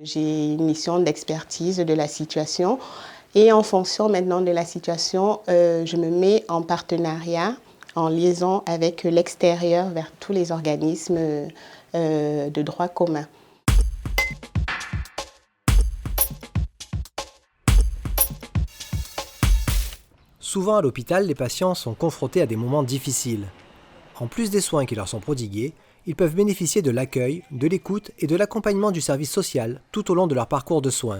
J'ai une mission d'expertise de la situation et en fonction maintenant de la situation, je me mets en partenariat, en liaison avec l'extérieur vers tous les organismes de droit commun. Souvent à l'hôpital, les patients sont confrontés à des moments difficiles. En plus des soins qui leur sont prodigués, ils peuvent bénéficier de l'accueil, de l'écoute et de l'accompagnement du service social tout au long de leur parcours de soins.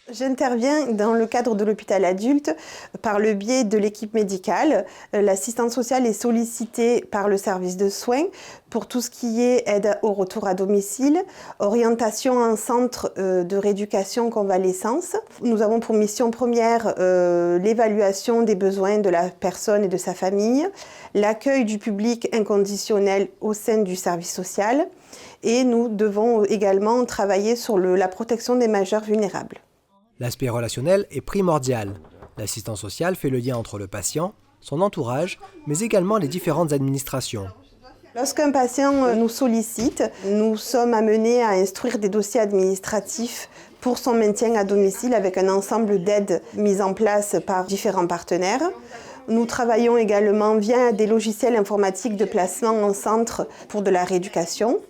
J'interviens dans le cadre de l'hôpital adulte par le biais de l'équipe médicale. L'assistante sociale est sollicitée par le service de soins pour tout ce qui est aide au retour à domicile, orientation en centre de rééducation convalescence. Nous avons pour mission première l'évaluation des besoins de la personne et de sa famille, l'accueil du public inconditionnel au sein du service social et nous devons également travailler sur la protection des majeurs vulnérables. L'aspect relationnel est primordial. L'assistant social fait le lien entre le patient, son entourage, mais également les différentes administrations. Lorsqu'un patient nous sollicite, nous sommes amenés à instruire des dossiers administratifs pour son maintien à domicile avec un ensemble d'aides mises en place par différents partenaires. Nous travaillons également via des logiciels informatiques de placement en centre pour de la rééducation.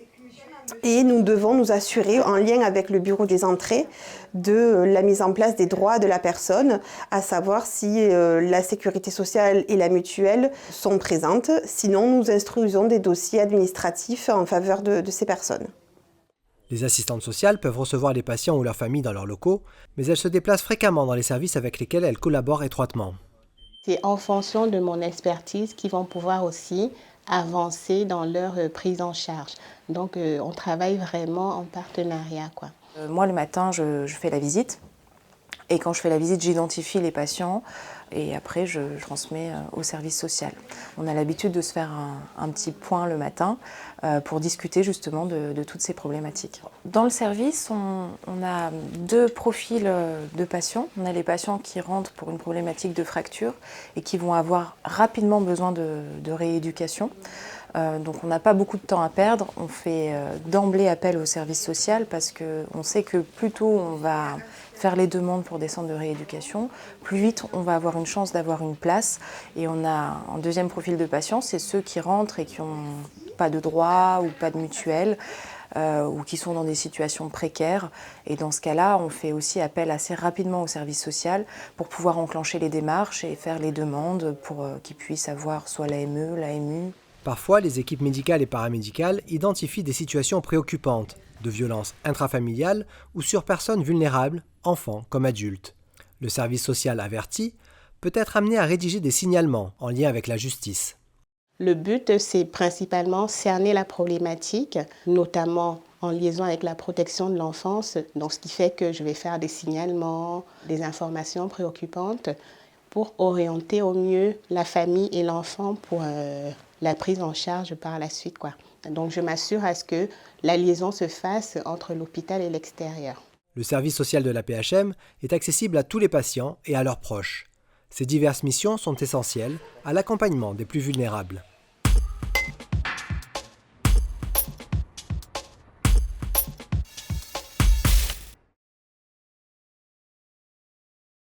Et nous devons nous assurer, en lien avec le bureau des entrées, de la mise en place des droits de la personne, à savoir si la sécurité sociale et la mutuelle sont présentes. Sinon, nous instruisons des dossiers administratifs en faveur de ces personnes. Les assistantes sociales peuvent recevoir les patients ou leurs familles dans leurs locaux, mais elles se déplacent fréquemment dans les services avec lesquels elles collaborent étroitement. C'est en fonction de mon expertise qu'ils vont pouvoir aussi avancer dans leur prise en charge. Donc on travaille vraiment en partenariat, quoi. Moi le matin je fais la visite et quand je fais la visite j'identifie les patients et après je transmets au service social. On a l'habitude de se faire un petit point le matin pour discuter justement de toutes ces problématiques. Dans le service on a deux profils de patients. On a les patients qui rentrent pour une problématique de fracture et qui vont avoir rapidement besoin de rééducation. Donc on n'a pas beaucoup de temps à perdre, on fait d'emblée appel au service social parce qu'on sait que plus tôt on va faire les demandes pour des centres de rééducation, plus vite on va avoir une chance d'avoir une place. Et on a un deuxième profil de patients, c'est ceux qui rentrent et qui n'ont pas de droit ou pas de mutuelle ou qui sont dans des situations précaires. Et dans ce cas-là, on fait aussi appel assez rapidement au service social pour pouvoir enclencher les démarches et faire les demandes pour qu'ils puissent avoir soit l'AME, l'AMU. Parfois, les équipes médicales et paramédicales identifient des situations préoccupantes, de violences intrafamiliales ou sur personnes vulnérables, enfants comme adultes. Le service social averti peut être amené à rédiger des signalements en lien avec la justice. Le but, c'est principalement cerner la problématique, notamment en liaison avec la protection de l'enfance. Donc, ce qui fait que je vais faire des signalements, des informations préoccupantes pour orienter au mieux la famille et l'enfant pour la prise en charge par la suite, quoi. Donc, je m'assure à ce que la liaison se fasse entre l'hôpital et l'extérieur. Le service social de la PHM est accessible à tous les patients et à leurs proches. Ces diverses missions sont essentielles à l'accompagnement des plus vulnérables.